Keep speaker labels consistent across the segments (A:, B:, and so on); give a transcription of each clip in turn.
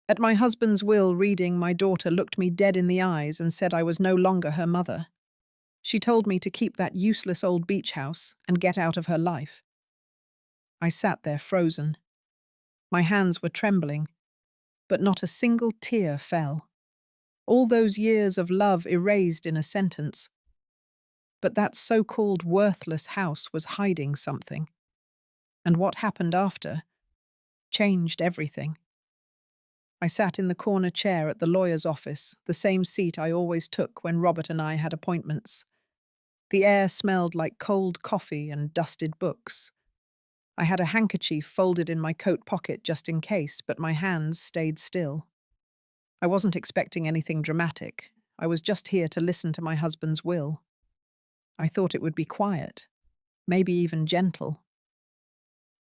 A: At my husband's will reading, my daughter looked me dead in the eyes and said I was no longer her mother. She told me to keep that useless old beach house and get out of her life. I sat there frozen. My hands were trembling, but not a single tear fell. All those years of love erased in a sentence. But that so-called worthless house was hiding something. And what happened after changed everything. I sat in the corner chair at the lawyer's office, the same seat I always took when Robert and I had appointments. The air smelled like cold coffee and dusted books. I had a handkerchief folded in my coat pocket just in case, but my hands stayed still. I wasn't expecting anything dramatic. I was just here to listen to my husband's will. I thought it would be quiet, maybe even gentle.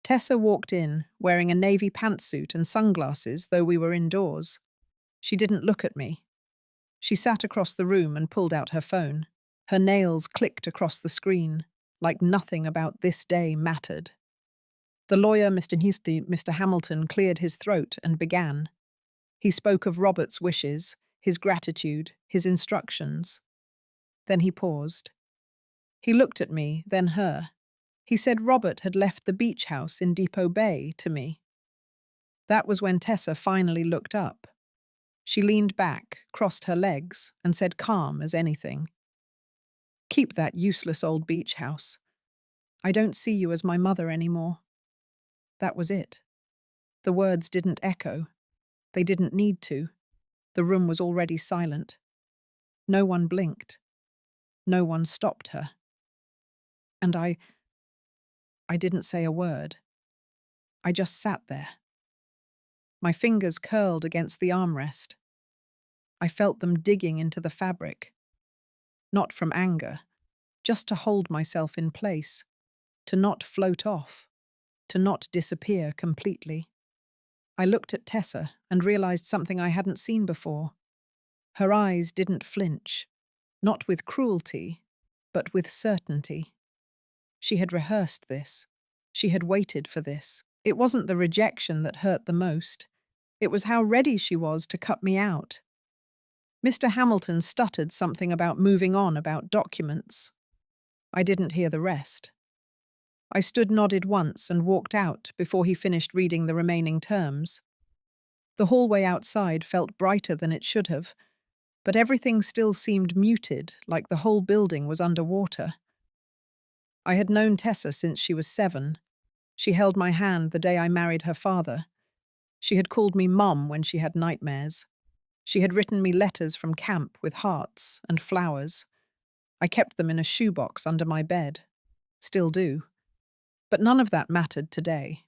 A: Tessa walked in, wearing a navy pantsuit and sunglasses, though we were indoors. She didn't look at me. She sat across the room and pulled out her phone. Her nails clicked across the screen, like nothing about this day mattered. The lawyer, Mr. Hamilton, cleared his throat and began. He spoke of Robert's wishes, his gratitude, his instructions. Then he paused. He looked at me, then her. He said Robert had left the beach house in Depot Bay to me. That was when Tessa finally looked up. She leaned back, crossed her legs, and said calm as anything, "Keep that useless old beach house. I don't see you as my mother anymore." That was it. The words didn't echo. They didn't need to. The room was already silent. No one blinked. No one stopped her. And I didn't say a word. I just sat there. My fingers curled against the armrest. I felt them digging into the fabric. Not from anger, just to hold myself in place, to not float off, to not disappear completely. I looked at Tessa and realized something I hadn't seen before. Her eyes didn't flinch, not with cruelty, but with certainty. She had rehearsed this. She had waited for this. It wasn't the rejection that hurt the most. It was how ready she was to cut me out. Mr. Hamilton stuttered something about moving on about documents. I didn't hear the rest. I stood nodded once and walked out before he finished reading the remaining terms. The hallway outside felt brighter than it should have, but everything still seemed muted, like the whole building was underwater. I had known Tessa since she was 7. She held my hand the day I married her father. She had called me Mom when she had nightmares. She had written me letters from camp with hearts and flowers. I kept them in a shoebox under my bed. Still do. But none of that mattered today.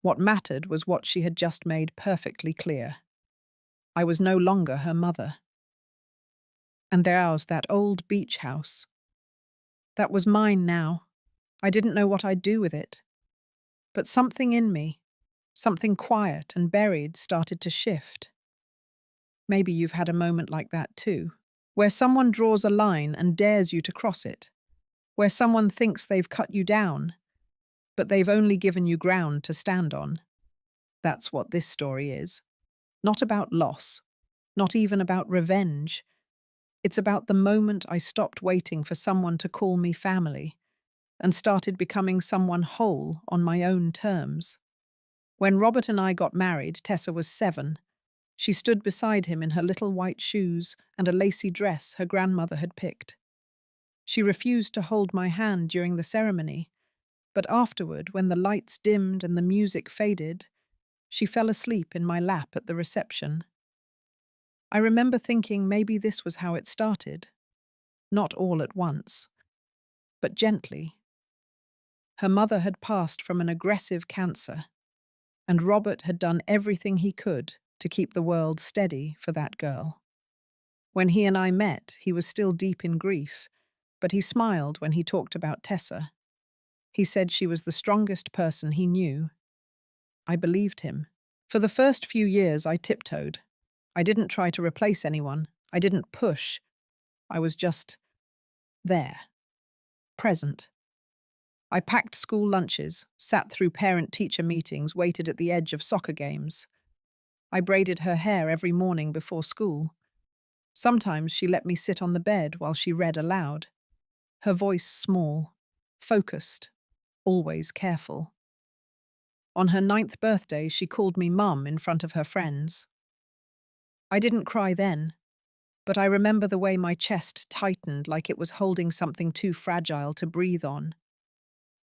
A: What mattered was what she had just made perfectly clear. I was no longer her mother. And there was that old beach house. That was mine now. I didn't know what I'd do with it. But something in me, something quiet and buried, started to shift. Maybe you've had a moment like that too, where someone draws a line and dares you to cross it, where someone thinks they've cut you down, but they've only given you ground to stand on. That's what this story is. Not about loss, not even about revenge. It's about the moment I stopped waiting for someone to call me family and started becoming someone whole on my own terms. When Robert and I got married, Tessa was 7. She stood beside him in her little white shoes and a lacy dress her grandmother had picked. She refused to hold my hand during the ceremony, but afterward, when the lights dimmed and the music faded, she fell asleep in my lap at the reception. I remember thinking maybe this was how it started. Not all at once, but gently. Her mother had passed from an aggressive cancer, and Robert had done everything he could to keep the world steady for that girl. When he and I met, he was still deep in grief, but he smiled when he talked about Tessa. He said she was the strongest person he knew. I believed him. For the first few years, I tiptoed. I didn't try to replace anyone. I didn't push. I was just there, present. I packed school lunches, sat through parent-teacher meetings, waited at the edge of soccer games. I braided her hair every morning before school. Sometimes she let me sit on the bed while she read aloud. Her voice small, focused, always careful. On her 9th birthday, she called me Mum in front of her friends. I didn't cry then, but I remember the way my chest tightened like it was holding something too fragile to breathe on.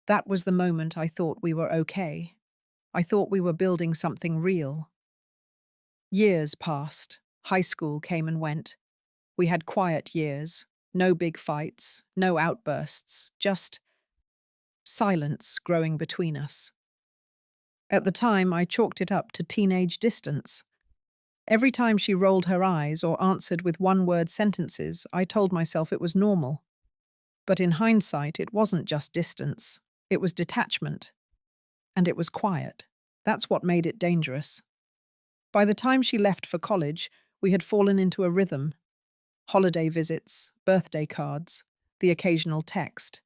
A: That was the moment I thought we were okay. I thought we were building something real. Years passed. High school came and went. We had quiet years. No big fights, no outbursts, just silence growing between us. At the time, I chalked it up to teenage distance. Every time she rolled her eyes or answered with one-word sentences, I told myself it was normal. But in hindsight, it wasn't just distance. It was detachment. And it was quiet. That's what made it dangerous. By the time she left for college, we had fallen into a rhythm. Holiday visits, birthday cards, the occasional text.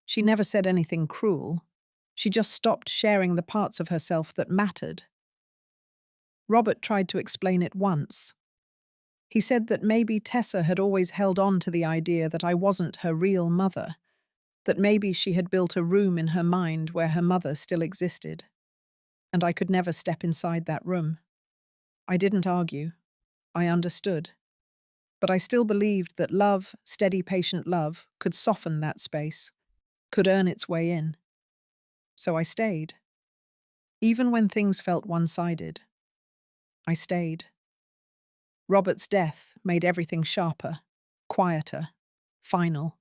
A: She never said anything cruel. She just stopped sharing the parts of herself that mattered. Robert tried to explain it once. He said that maybe Tessa had always held on to the idea that I wasn't her real mother, that maybe she had built a room in her mind where her mother still existed. And I could never step inside that room. I didn't argue. I understood. But I still believed that love, steady, patient love, could soften that space, could earn its way in. So I stayed. Even when things felt one-sided, I stayed. Robert's death made everything sharper, quieter, final.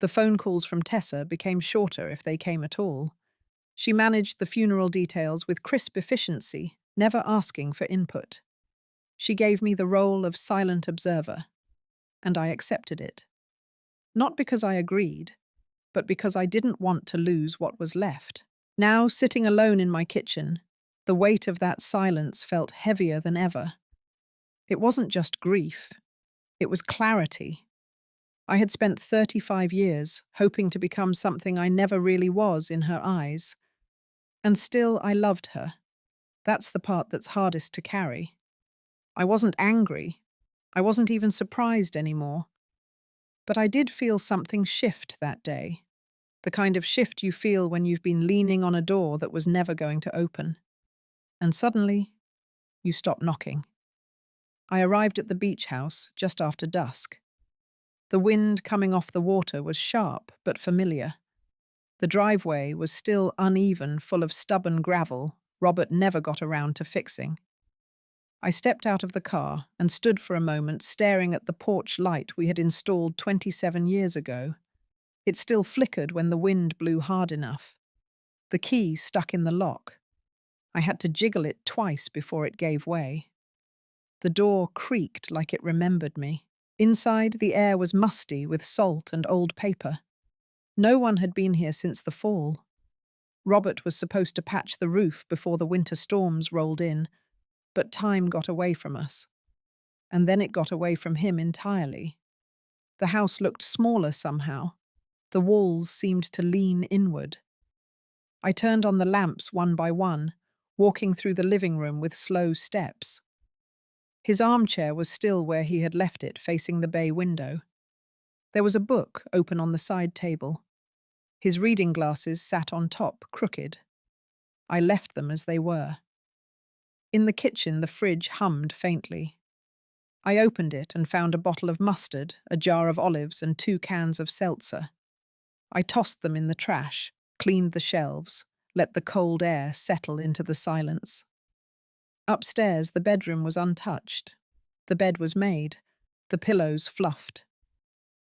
A: The phone calls from Tessa became shorter if they came at all. She managed the funeral details with crisp efficiency, never asking for input. She gave me the role of silent observer, and I accepted it. Not because I agreed, but because I didn't want to lose what was left. Now, sitting alone in my kitchen, the weight of that silence felt heavier than ever. It wasn't just grief. It was clarity. I had spent 35 years hoping to become something I never really was in her eyes. And still, I loved her. That's the part that's hardest to carry. I wasn't angry. I wasn't even surprised anymore. But I did feel something shift that day. The kind of shift you feel when you've been leaning on a door that was never going to open. And suddenly, you stop knocking. I arrived at the beach house just after dusk. The wind coming off the water was sharp but familiar. The driveway was still uneven, full of stubborn gravel Robert never got around to fixing. I stepped out of the car and stood for a moment staring at the porch light we had installed 27 years ago. It still flickered when the wind blew hard enough. The key stuck in the lock. I had to jiggle it twice before it gave way. The door creaked like it remembered me. Inside, the air was musty with salt and old paper. No one had been here since the fall. Robert was supposed to patch the roof before the winter storms rolled in, but time got away from us. And then it got away from him entirely. The house looked smaller somehow. The walls seemed to lean inward. I turned on the lamps one by one, walking through the living room with slow steps. His armchair was still where he had left it, facing the bay window. There was a book open on the side table. His reading glasses sat on top, crooked. I left them as they were. In the kitchen, the fridge hummed faintly. I opened it and found a bottle of mustard, a jar of olives, and 2 cans of seltzer. I tossed them in the trash, cleaned the shelves, let the cold air settle into the silence. Upstairs, the bedroom was untouched. The bed was made, the pillows fluffed.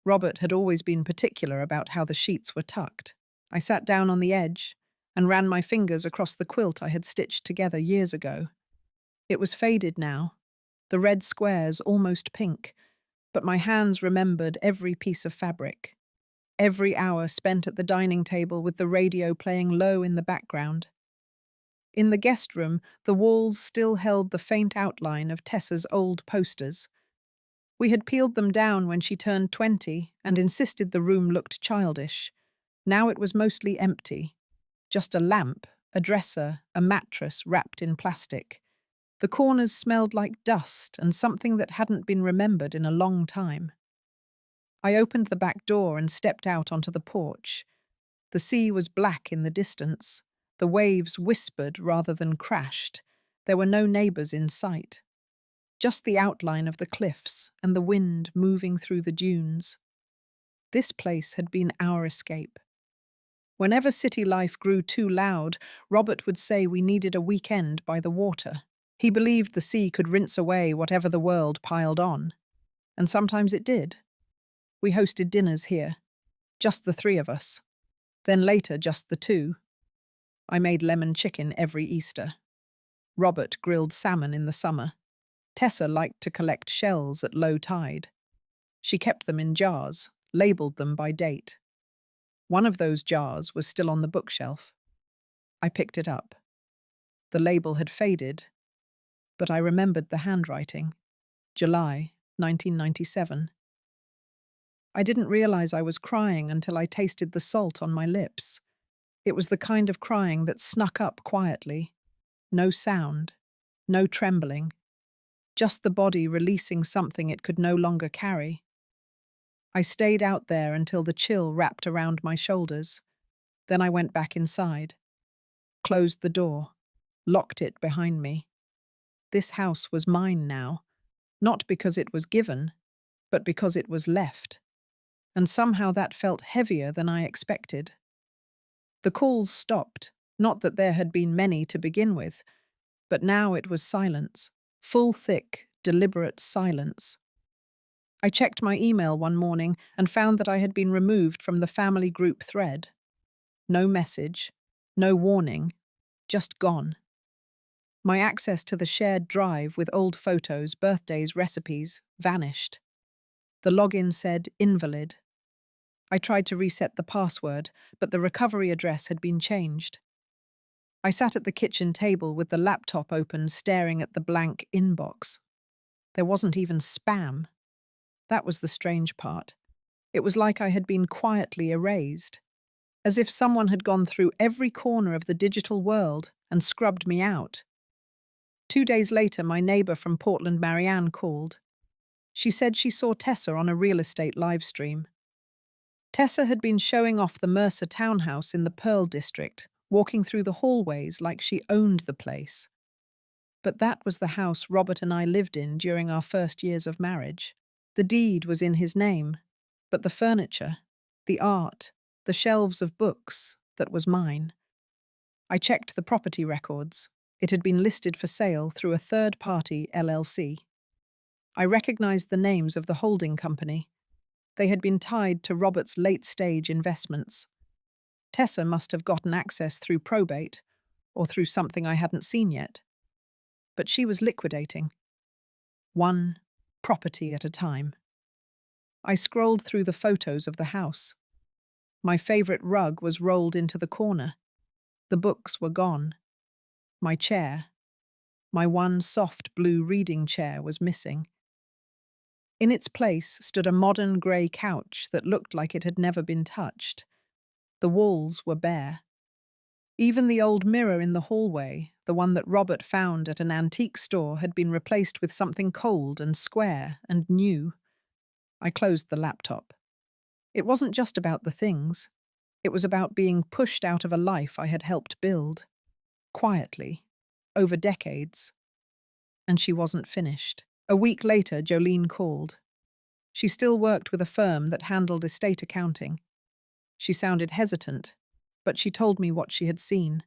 A: Robert had always been particular about how the sheets were tucked. I sat down on the edge and ran my fingers across the quilt I had stitched together years ago. It was faded now, the red squares almost pink, but my hands remembered every piece of fabric, every hour spent at the dining table with the radio playing low in the background. In the guest room, the walls still held the faint outline of Tessa's old posters. We had peeled them down when she turned 20 and insisted the room looked childish. Now it was mostly empty. Just a lamp, a dresser, a mattress wrapped in plastic. The corners smelled like dust and something that hadn't been remembered in a long time. I opened the back door and stepped out onto the porch. The sea was black in the distance. The waves whispered rather than crashed. There were no neighbors in sight. Just the outline of the cliffs and the wind moving through the dunes. This place had been our escape. Whenever city life grew too loud, Robert would say we needed a weekend by the water. He believed the sea could rinse away whatever the world piled on. And sometimes it did. We hosted dinners here, just the three of us. Then later, just the two. I made lemon chicken every Easter. Robert grilled salmon in the summer. Tessa liked to collect shells at low tide. She kept them in jars, labeled them by date. One of those jars was still on the bookshelf. I picked it up. The label had faded, but I remembered the handwriting. July 1997. I didn't realize I was crying until I tasted the salt on my lips. It was the kind of crying that snuck up quietly. No sound, no trembling, just the body releasing something it could no longer carry. I stayed out there until the chill wrapped around my shoulders. Then I went back inside, closed the door, locked it behind me. This house was mine now, not because it was given, but because it was left. And somehow that felt heavier than I expected. The calls stopped, not that there had been many to begin with, but now it was silence, full, thick, deliberate silence. I checked my email one morning and found that I had been removed from the family group thread. No message, no warning, just gone. My access to the shared drive with old photos, birthdays, recipes vanished. The login said invalid. I tried to reset the password, but the recovery address had been changed. I sat at the kitchen table with the laptop open, staring at the blank inbox. There wasn't even spam. That was the strange part. It was like I had been quietly erased, as if someone had gone through every corner of the digital world and scrubbed me out. 2 days later, my neighbor from Portland, Marianne, called. She said she saw Tessa on a real estate live stream. Tessa had been showing off the Mercer townhouse in the Pearl District, walking through the hallways like she owned the place. But that was the house Robert and I lived in during our first years of marriage. The deed was in his name, but the furniture, the art, the shelves of books, that was mine. I checked the property records. It had been listed for sale through a third-party LLC. I recognized the names of the holding company. They had been tied to Robert's late-stage investments. Tessa must have gotten access through probate, or through something I hadn't seen yet. But she was liquidating. One property at a time. I scrolled through the photos of the house. My favorite rug was rolled into the corner. The books were gone. My chair, my one soft blue reading chair, was missing. In its place stood a modern grey couch that looked like it had never been touched. The walls were bare. Even the old mirror in the hallway, the one that Robert found at an antique store, had been replaced with something cold and square and new. I closed the laptop. It wasn't just about the things. It was about being pushed out of a life I had helped build. Quietly. Over decades. And she wasn't finished. A week later, Jolene called. She still worked with a firm that handled estate accounting. She sounded hesitant, but she told me what she had seen.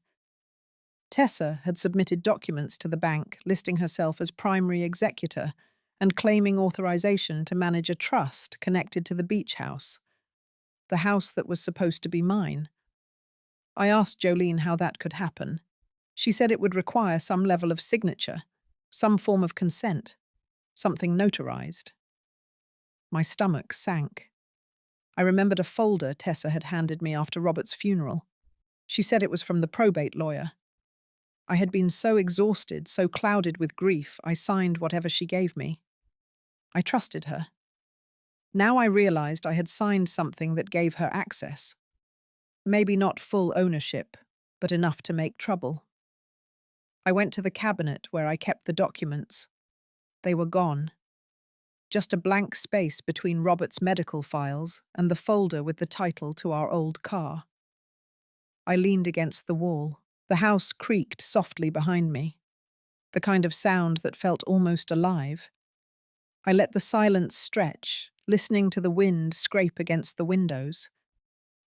A: Tessa had submitted documents to the bank listing herself as primary executor and claiming authorization to manage a trust connected to the beach house, the house that was supposed to be mine. I asked Jolene how that could happen. She said it would require some level of signature, some form of consent, something notarized. My stomach sank. I remembered a folder Tessa had handed me after Robert's funeral. She said it was from the probate lawyer. I had been so exhausted, so clouded with grief, I signed whatever she gave me. I trusted her. Now I realized I had signed something that gave her access. Maybe not full ownership, but enough to make trouble. I went to the cabinet where I kept the documents. They were gone. Just a blank space between Robert's medical files and the folder with the title to our old car. I leaned against the wall. The house creaked softly behind me, the kind of sound that felt almost alive. I let the silence stretch, listening to the wind scrape against the windows.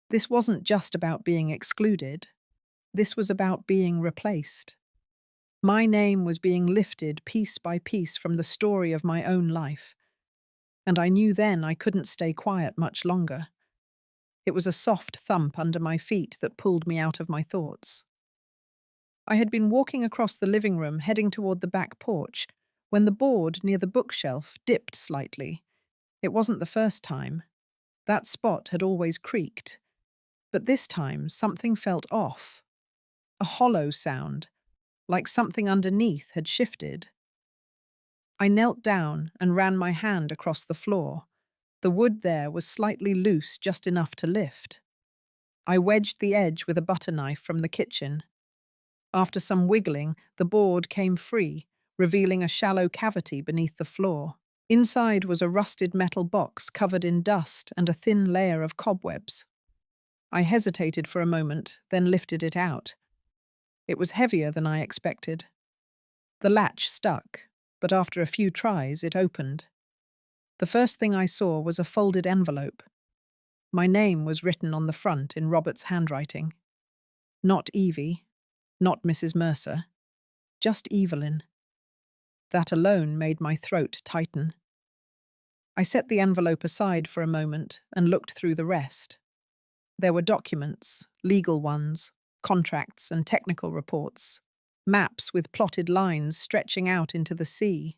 A: This wasn't just about being excluded. This was about being replaced. My name was being lifted piece by piece from the story of my own life, and I knew then I couldn't stay quiet much longer. It was a soft thump under my feet that pulled me out of my thoughts. I had been walking across the living room, heading toward the back porch, when the board near the bookshelf dipped slightly. It wasn't the first time. That spot had always creaked. But this time, something felt off. A hollow sound, like something underneath had shifted. I knelt down and ran my hand across the floor. The wood there was slightly loose, just enough to lift. I wedged the edge with a butter knife from the kitchen. After some wiggling, the board came free, revealing a shallow cavity beneath the floor. Inside was a rusted metal box covered in dust and a thin layer of cobwebs. I hesitated for a moment, then lifted it out. It was heavier than I expected. The latch stuck, but after a few tries it opened. The first thing I saw was a folded envelope. My name was written on the front in Robert's handwriting. Not Evie, not Mrs. Mercer, just Evelyn. That alone made my throat tighten. I set the envelope aside for a moment and looked through the rest. There were documents, legal ones, contracts and technical reports, maps with plotted lines stretching out into the sea.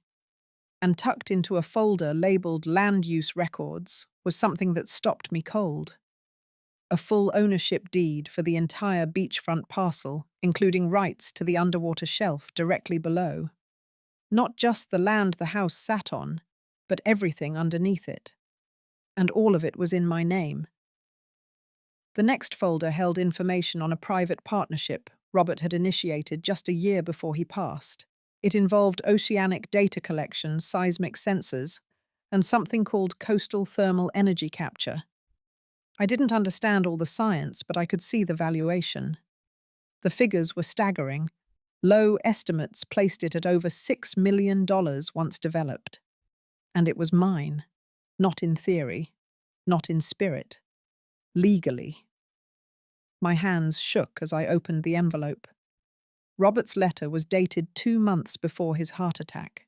A: And tucked into a folder labeled Land Use Records was something that stopped me cold. A full ownership deed for the entire beachfront parcel, including rights to the underwater shelf directly below. Not just the land the house sat on, but everything underneath it. And all of it was in my name. The next folder held information on a private partnership Robert had initiated just a year before he passed. It involved oceanic data collection, seismic sensors, and something called coastal thermal energy capture. I didn't understand all the science, but I could see the valuation. The figures were staggering. Low estimates placed it at over $6 million once developed. And it was mine. Not in theory, not in spirit. Legally. My hands shook as I opened the envelope. Robert's letter was dated 2 months before his heart attack.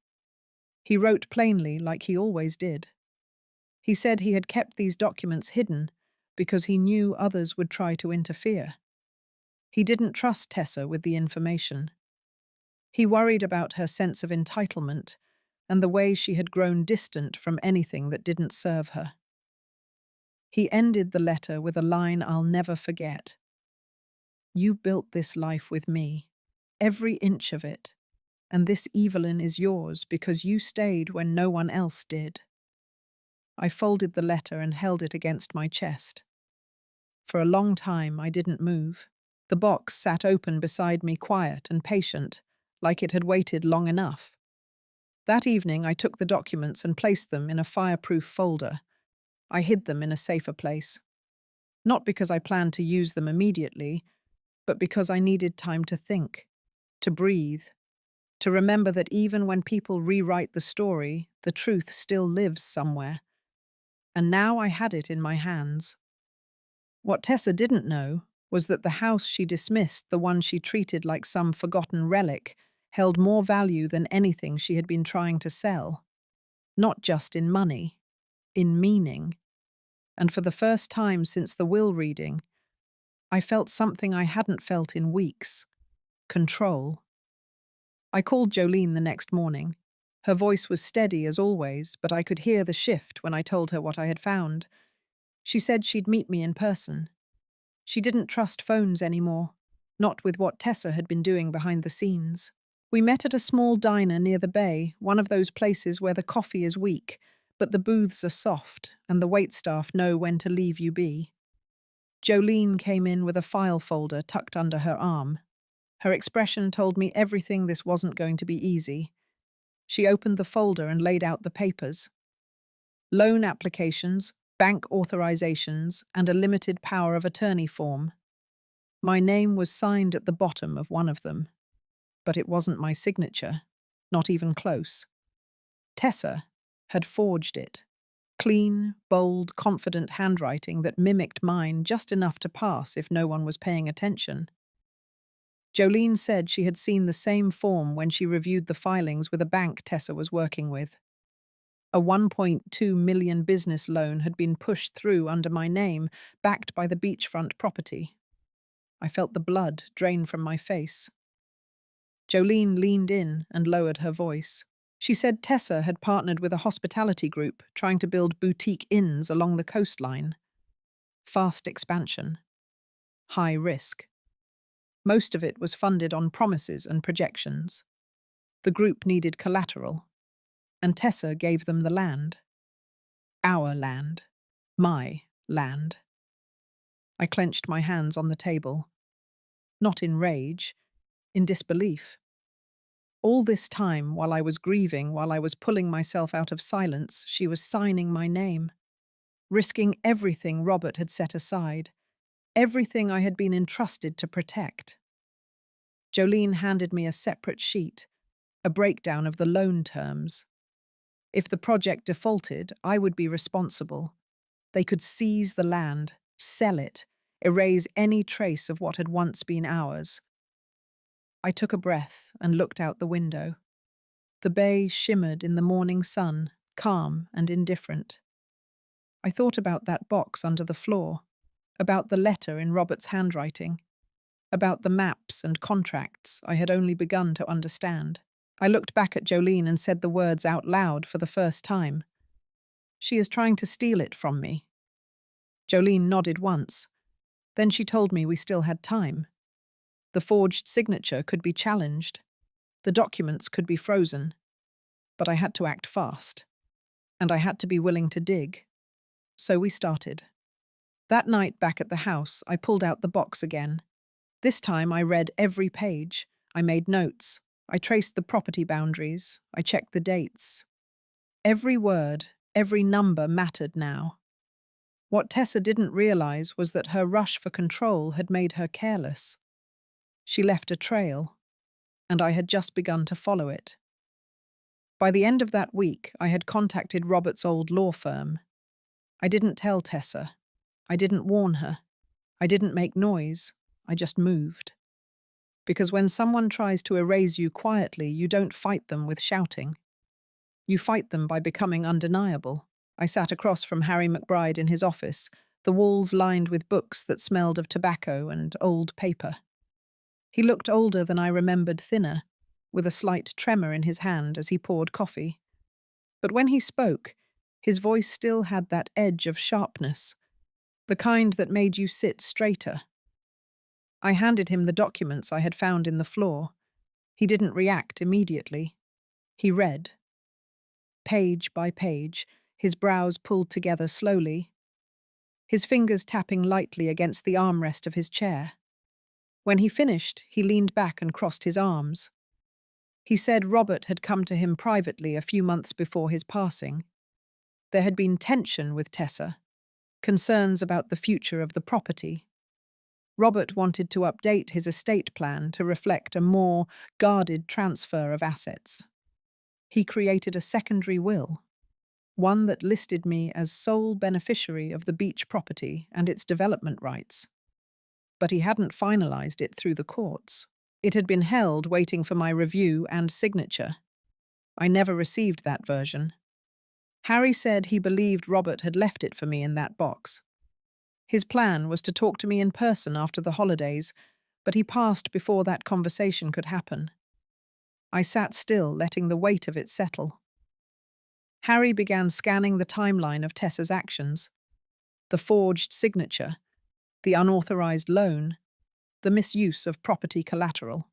A: He wrote plainly, like he always did. He said he had kept these documents hidden because he knew others would try to interfere. He didn't trust Tessa with the information. He worried about her sense of entitlement and the way she had grown distant from anything that didn't serve her. He ended the letter with a line I'll never forget. "You built this life with me. Every inch of it, and this Evelyn is yours because you stayed when no one else did." I folded the letter and held it against my chest. For a long time I didn't move. The box sat open beside me, quiet and patient, like it had waited long enough. That evening I took the documents and placed them in a fireproof folder. I hid them in a safer place. Not because I planned to use them immediately, but because I needed time to think. To breathe, to remember that even when people rewrite the story, the truth still lives somewhere. And now I had it in my hands. What Tessa didn't know was that the house she dismissed, the one she treated like some forgotten relic, held more value than anything she had been trying to sell. Not just in money, in meaning. And for the first time since the will reading, I felt something I hadn't felt in weeks. Control. I called Jolene the next morning. Her voice was steady as always, but I could hear the shift when I told her what I had found. She said she'd meet me in person. She didn't trust phones anymore, not with what Tessa had been doing behind the scenes. We met at a small diner near the bay, one of those places where the coffee is weak, but the booths are soft and the waitstaff know when to leave you be. Jolene came in with a file folder tucked under her arm. Her expression told me everything this wasn't going to be easy. She opened the folder and laid out the papers. Loan applications, bank authorizations, and a limited power of attorney form. My name was signed at the bottom of one of them, but it wasn't my signature, not even close. Tessa had forged it. Clean, bold, confident handwriting that mimicked mine just enough to pass if no one was paying attention. Jolene said she had seen the same form when she reviewed the filings with a bank Tessa was working with. A 1.2 million business loan had been pushed through under my name, backed by the beachfront property. I felt the blood drain from my face. Jolene leaned in and lowered her voice. She said Tessa had partnered with a hospitality group trying to build boutique inns along the coastline. Fast expansion. High risk. Most of it was funded on promises and projections. The group needed collateral, and Tessa gave them the land. Our land. My land. I clenched my hands on the table. Not in rage, in disbelief. All this time, while I was grieving, while I was pulling myself out of silence, she was signing my name, risking everything Robert had set aside, everything I had been entrusted to protect. Jolene handed me a separate sheet, a breakdown of the loan terms. If the project defaulted, I would be responsible. They could seize the land, sell it, erase any trace of what had once been ours. I took a breath and looked out the window. The bay shimmered in the morning sun, calm and indifferent. I thought about that box under the floor, about the letter in Robert's handwriting, about the maps and contracts I had only begun to understand. I looked back at Jolene and said the words out loud for the first time. She is trying to steal it from me. Jolene nodded once. Then she told me we still had time. The forged signature could be challenged. The documents could be frozen. But I had to act fast. And I had to be willing to dig. So we started. That night back at the house, I pulled out the box again. This time I read every page. I made notes. I traced the property boundaries. I checked the dates. Every word, every number mattered now. What Tessa didn't realize was that her rush for control had made her careless. She left a trail, and I had just begun to follow it. By the end of that week, I had contacted Robert's old law firm. I didn't tell Tessa. I didn't warn her. I didn't make noise. I just moved. Because when someone tries to erase you quietly, you don't fight them with shouting. You fight them by becoming undeniable. I sat across from Harry McBride in his office, the walls lined with books that smelled of tobacco and old paper. He looked older than I remembered, thinner, with a slight tremor in his hand as he poured coffee. But when he spoke, his voice still had that edge of sharpness, the kind that made you sit straighter. I handed him the documents I had found in the floor. He didn't react immediately. He read. Page by page, his brows pulled together slowly, his fingers tapping lightly against the armrest of his chair. When he finished, he leaned back and crossed his arms. He said Robert had come to him privately a few months before his passing. There had been tension with Tessa, concerns about the future of the property. Robert wanted to update his estate plan to reflect a more guarded transfer of assets. He created a secondary will, one that listed me as sole beneficiary of the beach property and its development rights. But he hadn't finalized it through the courts. It had been held waiting for my review and signature. I never received that version. Harry said he believed Robert had left it for me in that box. His plan was to talk to me in person after the holidays, but he passed before that conversation could happen. I sat still, letting the weight of it settle. Harry began scanning the timeline of Tessa's actions. The forged signature, the unauthorized loan, the misuse of property collateral.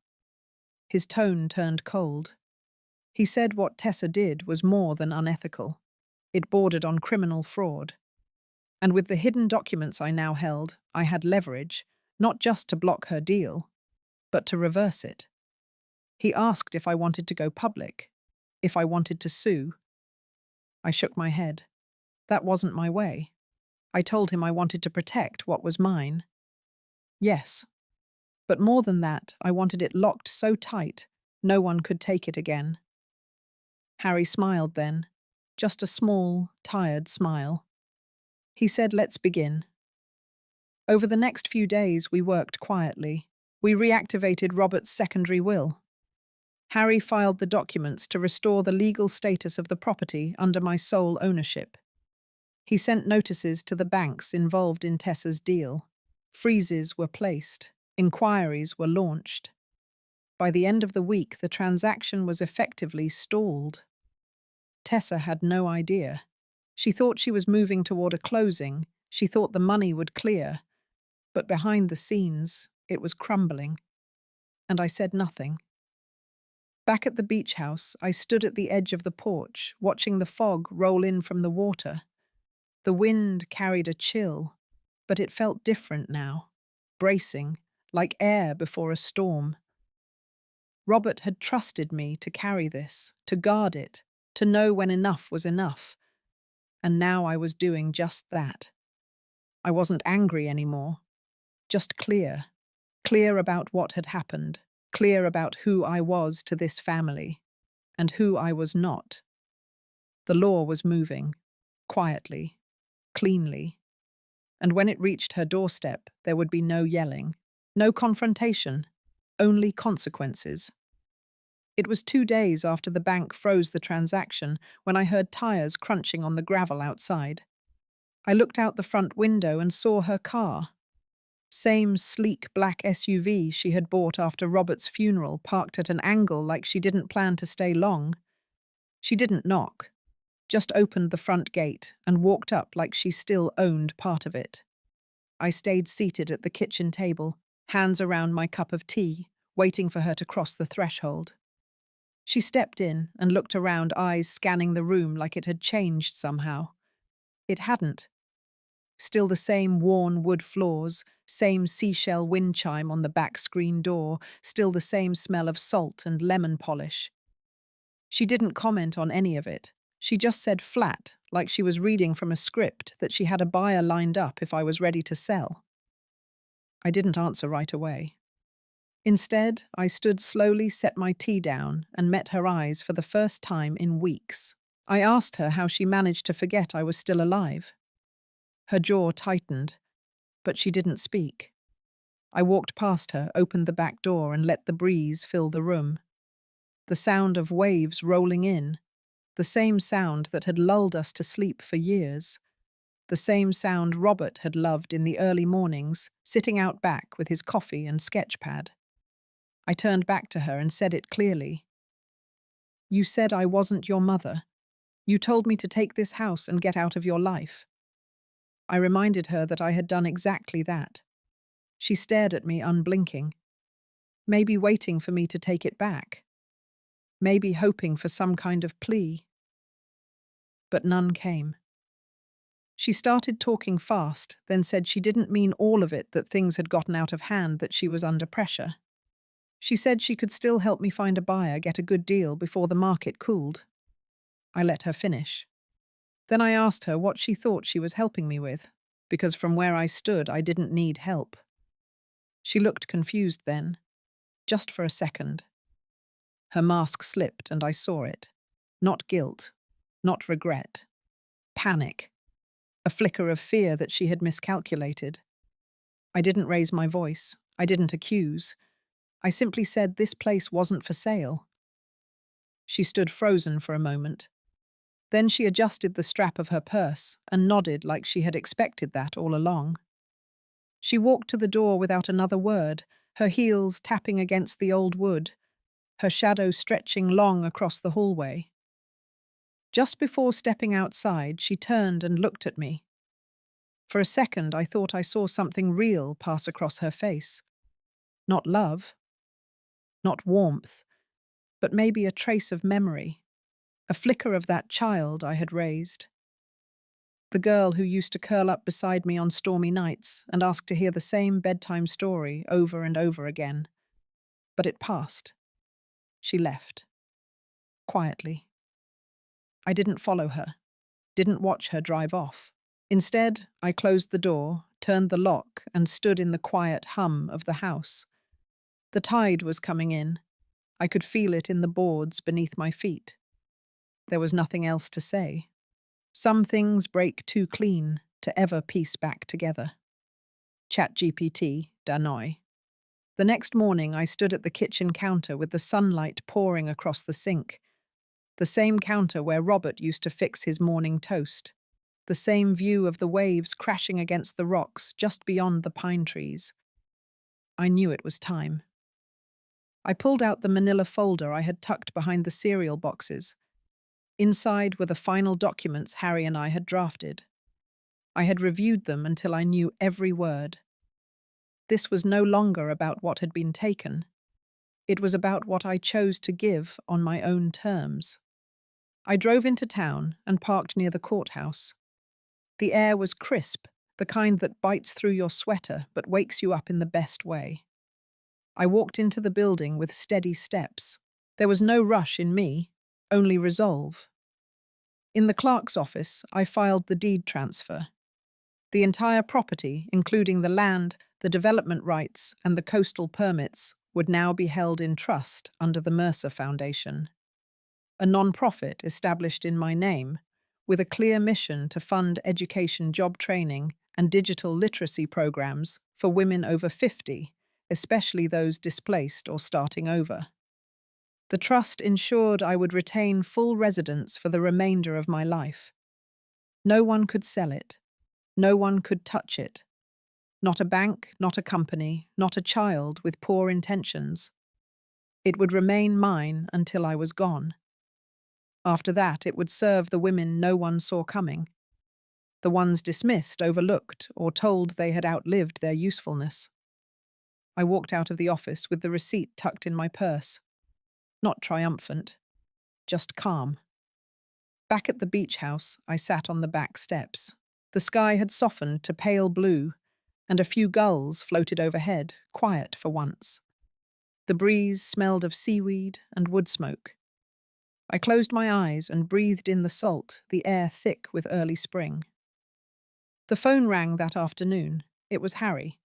A: His tone turned cold. He said what Tessa did was more than unethical. It bordered on criminal fraud. And with the hidden documents I now held, I had leverage, not just to block her deal, but to reverse it. He asked if I wanted to go public, if I wanted to sue. I shook my head. That wasn't my way. I told him I wanted to protect what was mine. Yes, but more than that, I wanted it locked so tight, no one could take it again. Harry smiled then, just a small, tired smile. He said, "Let's begin." Over the next few days, we worked quietly. We reactivated Robert's secondary will. Harry filed the documents to restore the legal status of the property under my sole ownership. He sent notices to the banks involved in Tessa's deal. Freezes were placed. Inquiries were launched. By the end of the week, the transaction was effectively stalled. Tessa had no idea. She thought she was moving toward a closing. She thought the money would clear. But behind the scenes, it was crumbling. And I said nothing. Back at the beach house, I stood at the edge of the porch, watching the fog roll in from the water. The wind carried a chill, but it felt different now, bracing, like air before a storm. Robert had trusted me to carry this, to guard it, to know when enough was enough. And now I was doing just that. I wasn't angry anymore, just clear. Clear about what had happened, clear about who I was to this family, and who I was not. The law was moving, quietly, cleanly, and when it reached her doorstep, there would be no yelling, no confrontation, only consequences. It was 2 days after the bank froze the transaction when I heard tires crunching on the gravel outside. I looked out the front window and saw her car. Same sleek black SUV she had bought after Robert's funeral, parked at an angle like she didn't plan to stay long. She didn't knock, just opened the front gate and walked up like she still owned part of it. I stayed seated at the kitchen table, hands around my cup of tea, waiting for her to cross the threshold. She stepped in and looked around, eyes scanning the room like it had changed somehow. It hadn't. Still the same worn wood floors, same seashell wind chime on the back screen door, still the same smell of salt and lemon polish. She didn't comment on any of it. She just said flat, like she was reading from a script, that she had a buyer lined up if I was ready to sell. I didn't answer right away. Instead, I stood slowly, set my tea down, and met her eyes for the first time in weeks. I asked her how she managed to forget I was still alive. Her jaw tightened, but she didn't speak. I walked past her, opened the back door, and let the breeze fill the room. The sound of waves rolling in, the same sound that had lulled us to sleep for years. The same sound Robert had loved in the early mornings, sitting out back with his coffee and sketch pad. I turned back to her and said it clearly. "You said I wasn't your mother. You told me to take this house and get out of your life." I reminded her that I had done exactly that. She stared at me unblinking, maybe waiting for me to take it back, maybe hoping for some kind of plea. But none came. She started talking fast, then said she didn't mean all of it, that things had gotten out of hand, that she was under pressure. She said she could still help me find a buyer, get a good deal before the market cooled. I let her finish. Then I asked her what she thought she was helping me with, because from where I stood I didn't need help. She looked confused then, just for a second. Her mask slipped and I saw it. Not guilt, not regret. Panic. A flicker of fear that she had miscalculated. I didn't raise my voice. I didn't accuse. I simply said this place wasn't for sale. She stood frozen for a moment. Then she adjusted the strap of her purse and nodded like she had expected that all along. She walked to the door without another word, her heels tapping against the old wood, her shadow stretching long across the hallway. Just before stepping outside, she turned and looked at me. For a second, I thought I saw something real pass across her face. Not love, not warmth, but maybe a trace of memory, a flicker of that child I had raised. The girl who used to curl up beside me on stormy nights and ask to hear the same bedtime story over and over again. But it passed. She left. Quietly. I didn't follow her, didn't watch her drive off. Instead, I closed the door, turned the lock, and stood in the quiet hum of the house. The tide was coming in. I could feel it in the boards beneath my feet. There was nothing else to say. Some things break too clean to ever piece back together. ChatGPT, Danoi. The next morning, I stood at the kitchen counter with the sunlight pouring across the sink. The same counter where Robert used to fix his morning toast. The same view of the waves crashing against the rocks just beyond the pine trees. I knew it was time. I pulled out the manila folder I had tucked behind the cereal boxes. Inside were the final documents Harry and I had drafted. I had reviewed them until I knew every word. This was no longer about what had been taken. It was about what I chose to give on my own terms. I drove into town and parked near the courthouse. The air was crisp, the kind that bites through your sweater but wakes you up in the best way. I walked into the building with steady steps. There was no rush in me, only resolve. In the clerk's office, I filed the deed transfer. The entire property, including the land, the development rights, and the coastal permits, would now be held in trust under the Mercer Foundation, a non-profit established in my name, with a clear mission to fund education, job training, and digital literacy programs for women over 50, especially those displaced or starting over. The trust ensured I would retain full residence for the remainder of my life. No one could sell it. No one could touch it. Not a bank, not a company, not a child with poor intentions. It would remain mine until I was gone. After that, it would serve the women no one saw coming, the ones dismissed, overlooked, or told they had outlived their usefulness. I walked out of the office with the receipt tucked in my purse. Not triumphant, just calm. Back at the beach house, I sat on the back steps. The sky had softened to pale blue, and a few gulls floated overhead, quiet for once. The breeze smelled of seaweed and wood smoke. I closed my eyes and breathed in the salt, the air thick with early spring. The phone rang that afternoon. It was Harry.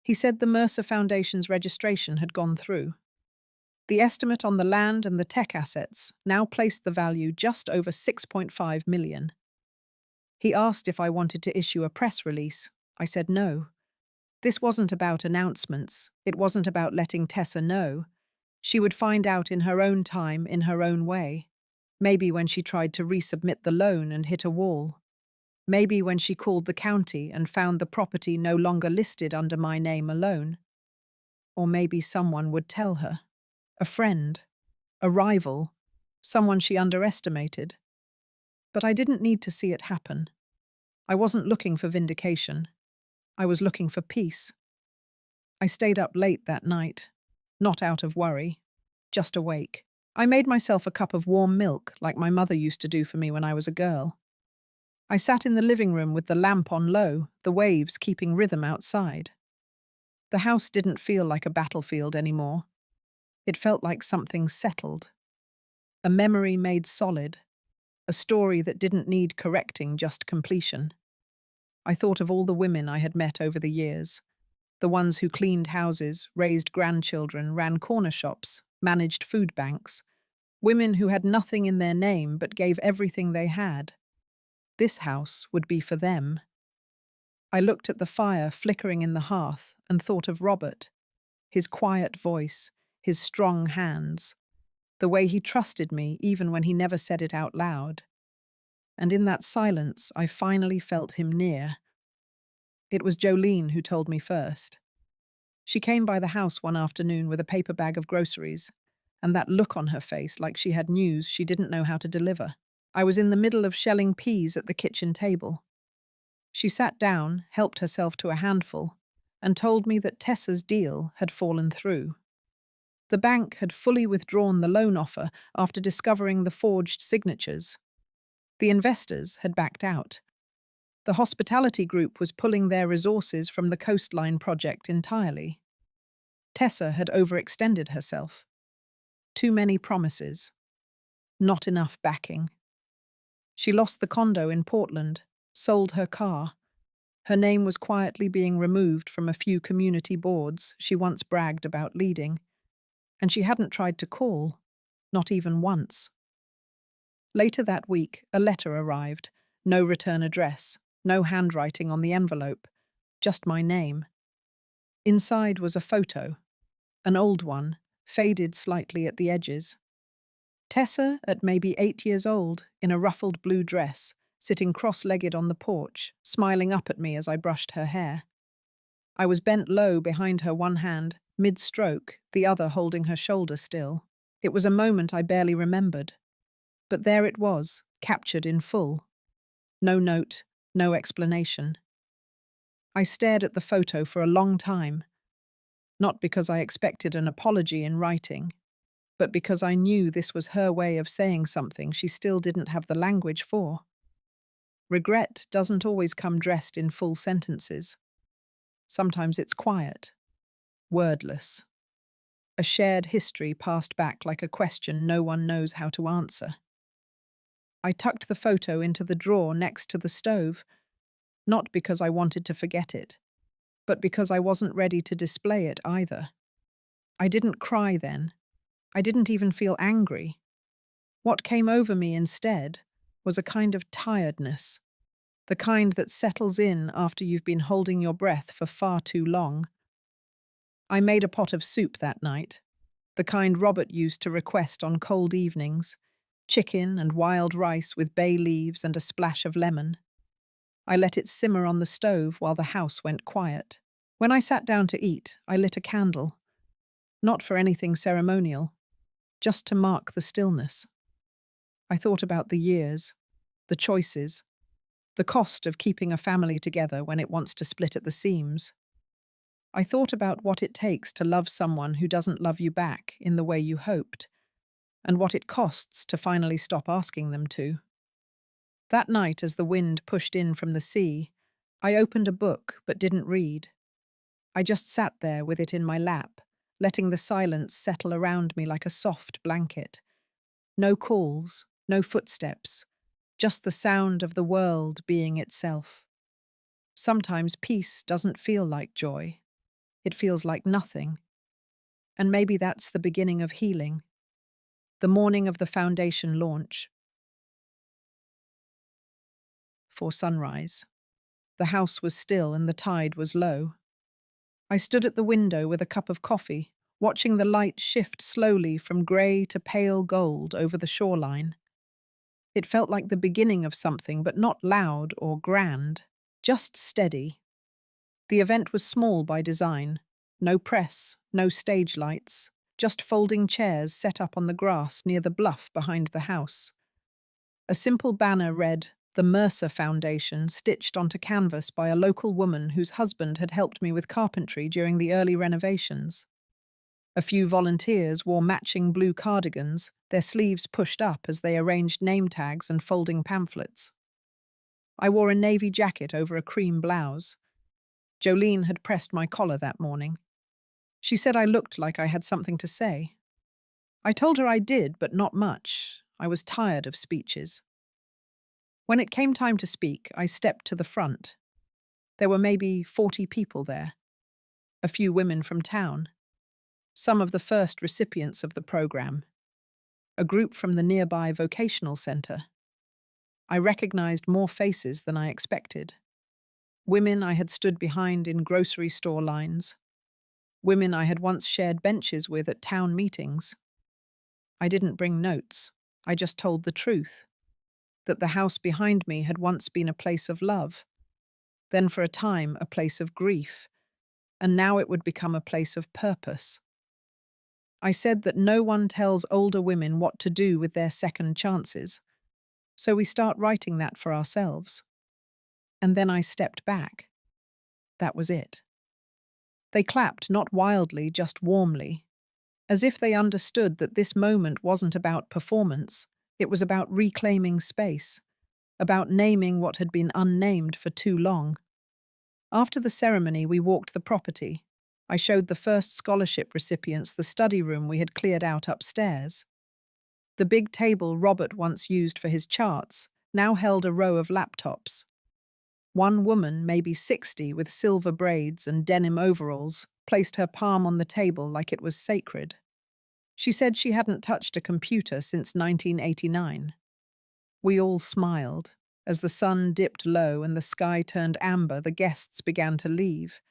A: He said the Mercer Foundation's registration had gone through. The estimate on the land and the tech assets now placed the value just over 6.5 million. He asked if I wanted to issue a press release. I said no. This wasn't about announcements. It wasn't about letting Tessa know. She would find out in her own time, in her own way. Maybe when she tried to resubmit the loan and hit a wall. Maybe when she called the county and found the property no longer listed under my name alone. Or maybe someone would tell her. A friend, a rival, someone she underestimated. But I didn't need to see it happen. I wasn't looking for vindication. I was looking for peace. I stayed up late that night, not out of worry, just awake. I made myself a cup of warm milk like my mother used to do for me when I was a girl. I sat in the living room with the lamp on low, the waves keeping rhythm outside. The house didn't feel like a battlefield anymore. It felt like something settled. A memory made solid. A story that didn't need correcting, just completion. I thought of all the women I had met over the years. The ones who cleaned houses, raised grandchildren, ran corner shops, managed food banks. Women who had nothing in their name but gave everything they had. This house would be for them. I looked at the fire flickering in the hearth and thought of Robert, his quiet voice, his strong hands, the way he trusted me even when he never said it out loud. And in that silence, I finally felt him near. It was Jolene who told me first. She came by the house one afternoon with a paper bag of groceries, and that look on her face like she had news she didn't know how to deliver. I was in the middle of shelling peas at the kitchen table. She sat down, helped herself to a handful, and told me that Tessa's deal had fallen through. The bank had fully withdrawn the loan offer after discovering the forged signatures. The investors had backed out. The hospitality group was pulling their resources from the coastline project entirely. Tessa had overextended herself. Too many promises. Not enough backing. She lost the condo in Portland, sold her car. Her name was quietly being removed from a few community boards she once bragged about leading, and she hadn't tried to call, not even once. Later that week, a letter arrived. No return address, no handwriting on the envelope, just my name. Inside was a photo, an old one, faded slightly at the edges. Tessa, at maybe 8 years old, in a ruffled blue dress, sitting cross-legged on the porch, smiling up at me as I brushed her hair. I was bent low behind her, one hand, mid-stroke, the other holding her shoulder still. It was a moment I barely remembered. But there it was, captured in full. No note, no explanation. I stared at the photo for a long time, not because I expected an apology in writing, but because I knew this was her way of saying something she still didn't have the language for. Regret doesn't always come dressed in full sentences. Sometimes it's quiet, wordless. A shared history passed back like a question no one knows how to answer. I tucked the photo into the drawer next to the stove, not because I wanted to forget it, but because I wasn't ready to display it either. I didn't cry then. I didn't even feel angry. What came over me instead was a kind of tiredness, the kind that settles in after you've been holding your breath for far too long. I made a pot of soup that night, the kind Robert used to request on cold evenings, chicken and wild rice with bay leaves and a splash of lemon. I let it simmer on the stove while the house went quiet. When I sat down to eat, I lit a candle. Not for anything ceremonial, just to mark the stillness. I thought about the years, the choices, the cost of keeping a family together when it wants to split at the seams. I thought about what it takes to love someone who doesn't love you back in the way you hoped, and what it costs to finally stop asking them to. That night, as the wind pushed in from the sea, I opened a book but didn't read. I just sat there with it in my lap, letting the silence settle around me like a soft blanket. No calls, no footsteps, just the sound of the world being itself. Sometimes peace doesn't feel like joy. It feels like nothing. And maybe that's the beginning of healing. The morning of the foundation launch. For sunrise. The house was still and the tide was low. I stood at the window with a cup of coffee, watching the light shift slowly from grey to pale gold over the shoreline. It felt like the beginning of something, but not loud or grand, just steady. The event was small by design. No press, no stage lights, just folding chairs set up on the grass near the bluff behind the house. A simple banner read, "The Mercer Foundation," stitched onto canvas by a local woman whose husband had helped me with carpentry during the early renovations. A few volunteers wore matching blue cardigans, their sleeves pushed up as they arranged name tags and folding pamphlets. I wore a navy jacket over a cream blouse. Jolene had pressed my collar that morning. She said I looked like I had something to say. I told her I did, but not much. I was tired of speeches. When it came time to speak, I stepped to the front. There were maybe 40 people there. A few women from town. Some of the first recipients of the program. A group from the nearby vocational center. I recognized more faces than I expected. Women I had stood behind in grocery store lines. Women I had once shared benches with at town meetings. I didn't bring notes. I just told the truth. That the house behind me had once been a place of love. Then for a time, a place of grief. And now it would become a place of purpose. I said that no one tells older women what to do with their second chances. So we start writing that for ourselves. And then I stepped back. That was it. They clapped, not wildly, just warmly, as if they understood that this moment wasn't about performance, it was about reclaiming space, about naming what had been unnamed for too long. After the ceremony, we walked the property. I showed the first scholarship recipients the study room we had cleared out upstairs. The big table Robert once used for his charts now held a row of laptops. One woman, maybe 60, with silver braids and denim overalls, placed her palm on the table like it was sacred. She said she hadn't touched a computer since 1989. We all smiled. As the sun dipped low and the sky turned amber, the guests began to leave.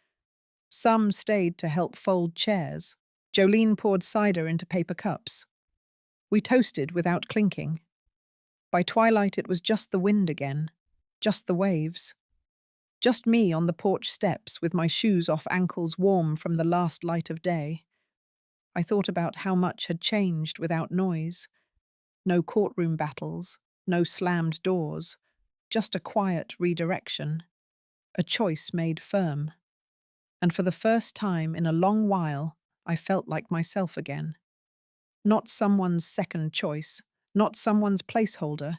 A: Some stayed to help fold chairs. Jolene poured cider into paper cups. We toasted without clinking. By twilight it was just the wind again, just the waves. Just me on the porch steps with my shoes off ankles warm from the last light of day. I thought about how much had changed without noise. No courtroom battles, no slammed doors, just a quiet redirection, a choice made firm. And for the first time in a long while, I felt like myself again. Not someone's second choice, not someone's placeholder.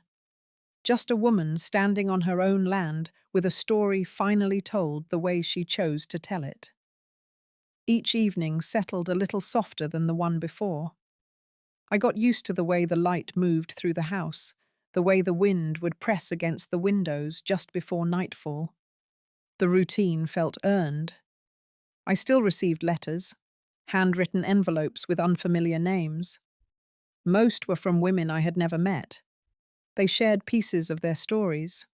A: Just a woman standing on her own land with a story finally told the way she chose to tell it. Each evening settled a little softer than the one before. I got used to the way the light moved through the house, the way the wind would press against the windows just before nightfall. The routine felt earned. I still received letters, handwritten envelopes with unfamiliar names. Most were from women I had never met. They shared pieces of their stories.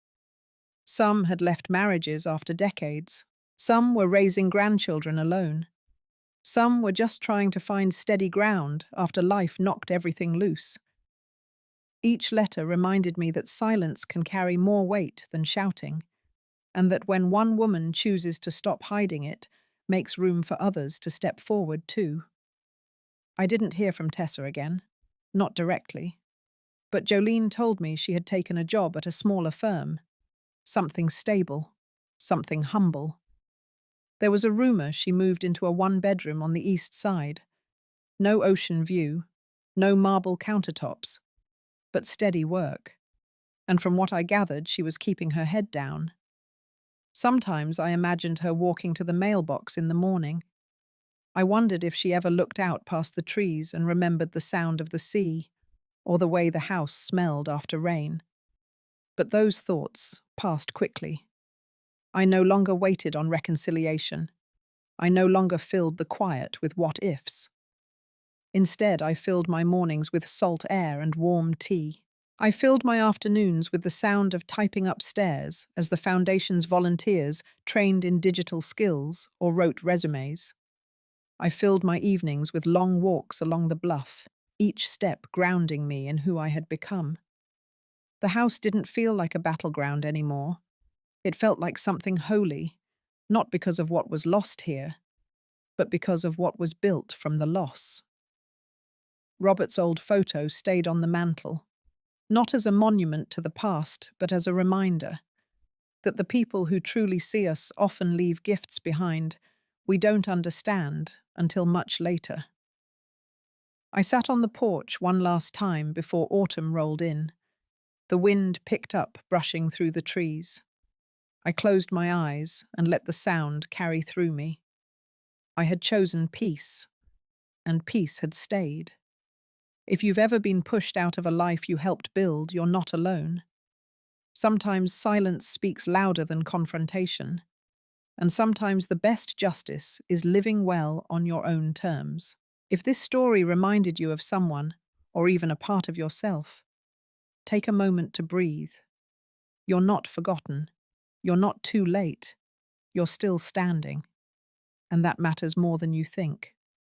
A: Some had left marriages after decades. Some were raising grandchildren alone. Some were just trying to find steady ground after life knocked everything loose. Each letter reminded me that silence can carry more weight than shouting, and that when one woman chooses to stop hiding it, makes room for others to step forward too. I didn't hear from Tessa again, not directly, but Jolene told me she had taken a job at a smaller firm, something stable, something humble. There was a rumor she moved into a one-bedroom on the east side. No ocean view, no marble countertops, but steady work. And from what I gathered, she was keeping her head down. Sometimes I imagined her walking to the mailbox in the morning. I wondered if she ever looked out past the trees and remembered the sound of the sea, or the way the house smelled after rain. But those thoughts passed quickly. I no longer waited on reconciliation. I no longer filled the quiet with what-ifs. Instead, I filled my mornings with salt air and warm tea. I filled my afternoons with the sound of typing upstairs as the Foundation's volunteers trained in digital skills or wrote resumes. I filled my evenings with long walks along the bluff, each step grounding me in who I had become. The house didn't feel like a battleground anymore. It felt like something holy, not because of what was lost here, but because of what was built from the loss. Robert's old photo stayed on the mantel, not as a monument to the past, but as a reminder that the people who truly see us often leave gifts behind we don't understand until much later. I sat on the porch one last time before autumn rolled in. The wind picked up, brushing through the trees. I closed my eyes and let the sound carry through me. I had chosen peace, and peace had stayed. If you've ever been pushed out of a life you helped build, you're not alone. Sometimes silence speaks louder than confrontation, and sometimes the best justice is living well on your own terms. If this story reminded you of someone, or even a part of yourself, take a moment to breathe. You're not forgotten. You're not too late. You're still standing. And that matters more than you think.